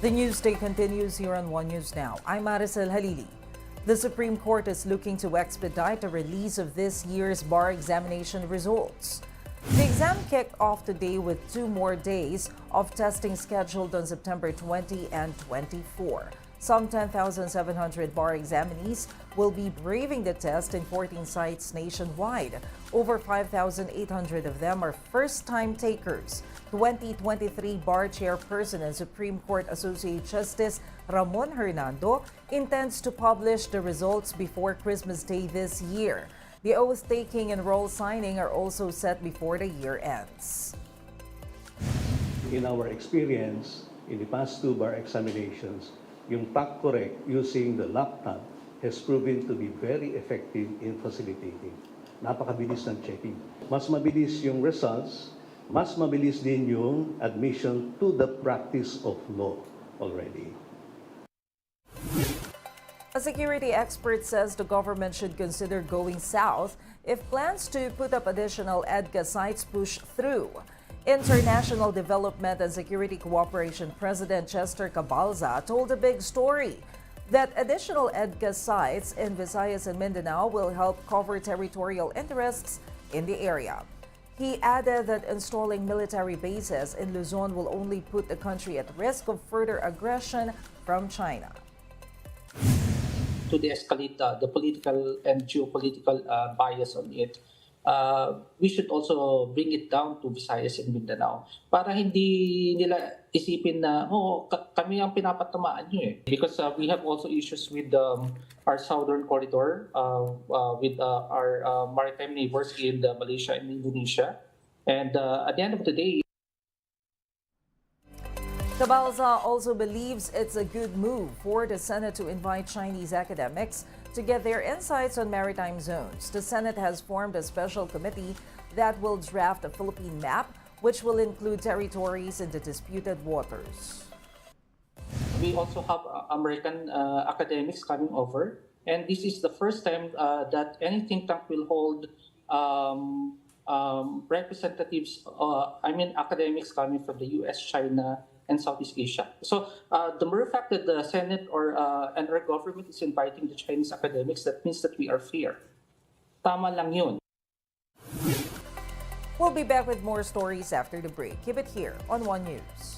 The news day continues here on One News Now. I'm Maricel Halili. The Supreme Court is looking to expedite the release of this year's bar examination results. The exam kicked off today with 2 more days of testing scheduled on September 20 and 24. Some 10,700 bar examinees will be braving the test in 14 sites nationwide. Over 5,800 of them are first-time takers. 2023 bar chairperson and Supreme Court Associate Justice Ramon Hernando intends to publish the results before Christmas Day this year. The oath-taking and roll signing are also set before the year ends. In our experience, in the past 2 bar examinations, yung PAC correct using the laptop has proven to be very effective in facilitating. Napakabilis ng checking. Mas mabilis yung results, mas mabilis din yung admission to the practice of law already. A security expert says the government should consider going south if plans to put up additional EDCA sites push through. International Development and Security Cooperation President Chester Cabalza told a big story that additional EDCA sites in Visayas and Mindanao will help cover territorial interests in the area. He added that installing military bases in Luzon will only put the country at risk of further aggression from China. To de-escalate the political and geopolitical bias on it, we should also bring it down to Visayas and Mindanao para hindi nila isipin na, kami ang pinapatamaan nyo eh. Because we have also issues with our southern corridor, with our maritime neighbors in Malaysia and Indonesia. And at the end of the day, Cabalza also believes it's a good move for the Senate to invite Chinese academics to get their insights on maritime zones. The Senate has formed a special committee that will draft a Philippine map, which will include territories in the disputed waters. We also have American academics coming over, and this is the first time that any think tank will hold representatives, academics coming from the US, China, and Southeast Asia. So the mere fact that the Senate and our government is inviting the Chinese academics, that means that we are fair. Tama lang yun. We'll be back with more stories after the break. Keep it here on One News.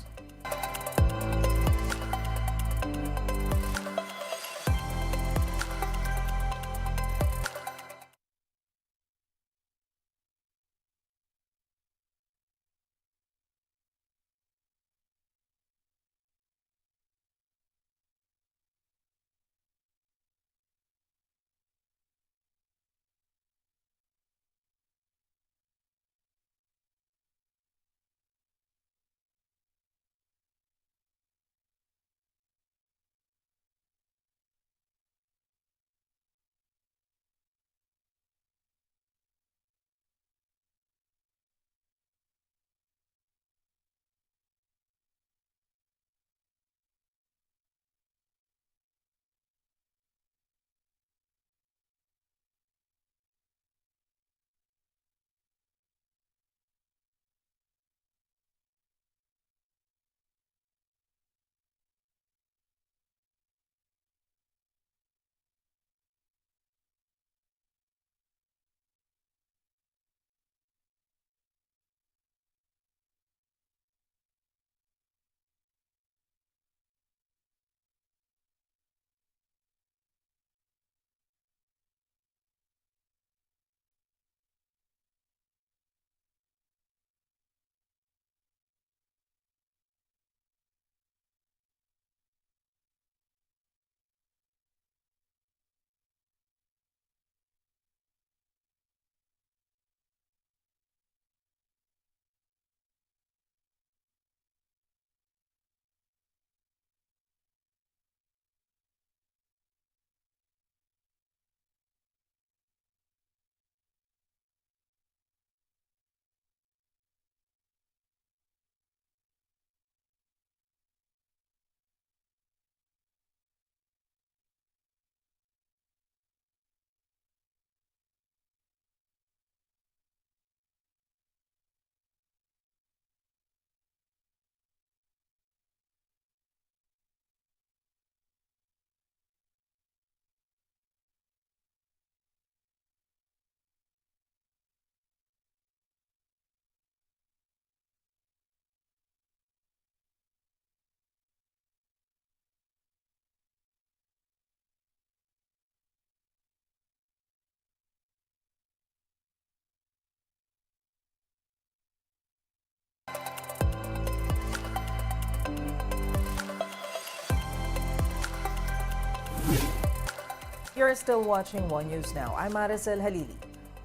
You're still watching One News Now. I'm Maricel Halili.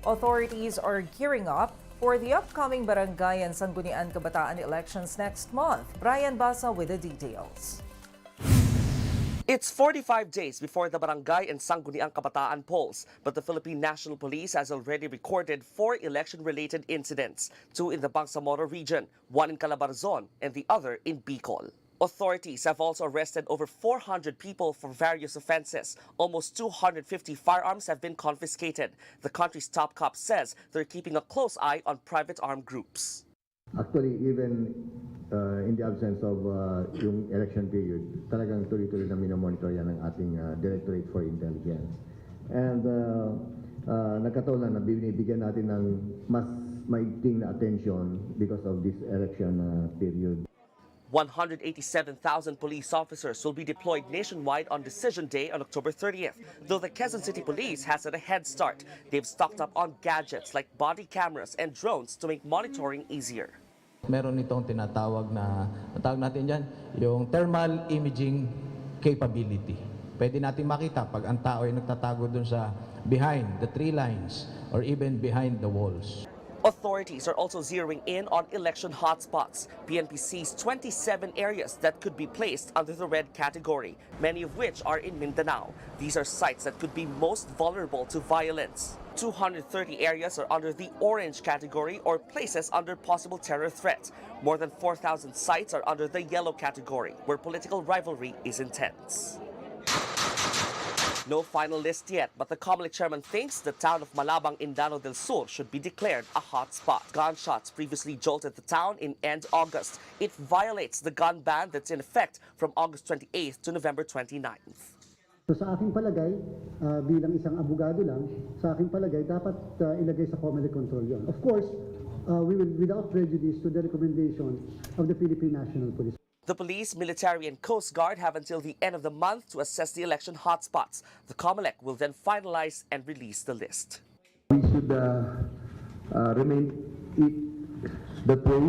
Authorities are gearing up for the upcoming Barangay and Sangguniang Kabataan elections next month. Brian Basa with the details. It's 45 days before the Barangay and Sangguniang Kabataan polls, but the Philippine National Police has already recorded 4 election-related incidents, 2 in the Bangsamoro region, 1 in Calabarzon, and the other in Bicol. Authorities have also arrested over 400 people for various offenses. Almost 250 firearms have been confiscated. The country's top cop says they're keeping a close eye on private armed groups. Actually, even in the absence of yung election period, talagang tuloy-tuloy na minomonitor yan ng ating Directorate for Intelligence. And nagkataon lang na binibigyan natin ng mas maigting na attention because of this election period. 187,000 police officers will be deployed nationwide on Decision Day on October 30th, though the Quezon City Police has had a head start. They've stocked up on gadgets like body cameras and drones to make monitoring easier. Meron itong tinatawag natin dyan, yung thermal imaging capability. Pwede natin makita pag ang tao ay nagtatago dun sa behind the tree lines or even behind the walls. Authorities are also zeroing in on election hotspots. PNP sees 27 areas that could be placed under the red category, many of which are in Mindanao. These are sites that could be most vulnerable to violence. 230 areas are under the orange category or places under possible terror threat. More than 4,000 sites are under the yellow category, where political rivalry is intense. No final list yet, but the COMELEC chairman thinks the town of Malabang, Indano del Sur should be declared a hot spot. Gunshots previously jolted the town in end August. It violates the gun ban that's in effect from August 28th to November 29th. So sa aking palagay, bilang isang abogado lang, sa aking palagay, dapat ilagay sa COMELEC control yon. Of course, we will, without prejudice to the recommendation of the Philippine National Police. The police, military, and Coast Guard have until the end of the month to assess the election hotspots. The COMELEC will then finalize and release the list. We should remain that way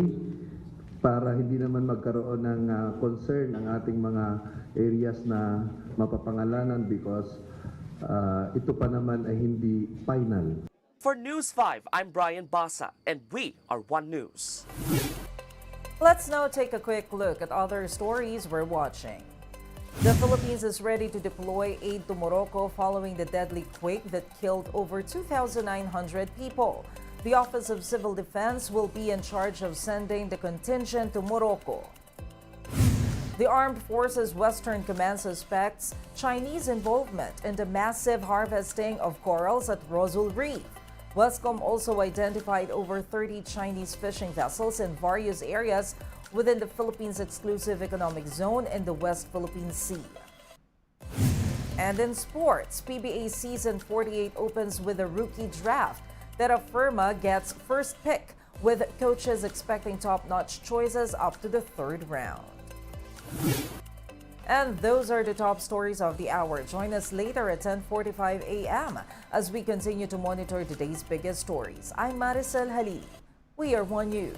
para hindi naman magkaroon ng concern ang ating mga areas na mapapangalanan because ito pa naman ay hindi final. For News 5, I'm Brian Basa, and we are One News. Let's now take a quick look at other stories we're watching. The Philippines is ready to deploy aid to Morocco following the deadly quake that killed over 2,900 people. The Office of Civil Defense will be in charge of sending the contingent to Morocco. The Armed Forces Western Command suspects Chinese involvement in the massive harvesting of corals at Rosul Reef. Westcom also identified over 30 Chinese fishing vessels in various areas within the Philippines' exclusive economic zone in the West Philippine Sea. And in sports, PBA Season 48 opens with a rookie draft. Terra Firma gets first pick, with coaches expecting top-notch choices up to the 3rd round. And those are the top stories of the hour. Join us later at 10:45 a.m. as we continue to monitor today's biggest stories. I'm Maricel Halili. We are One News.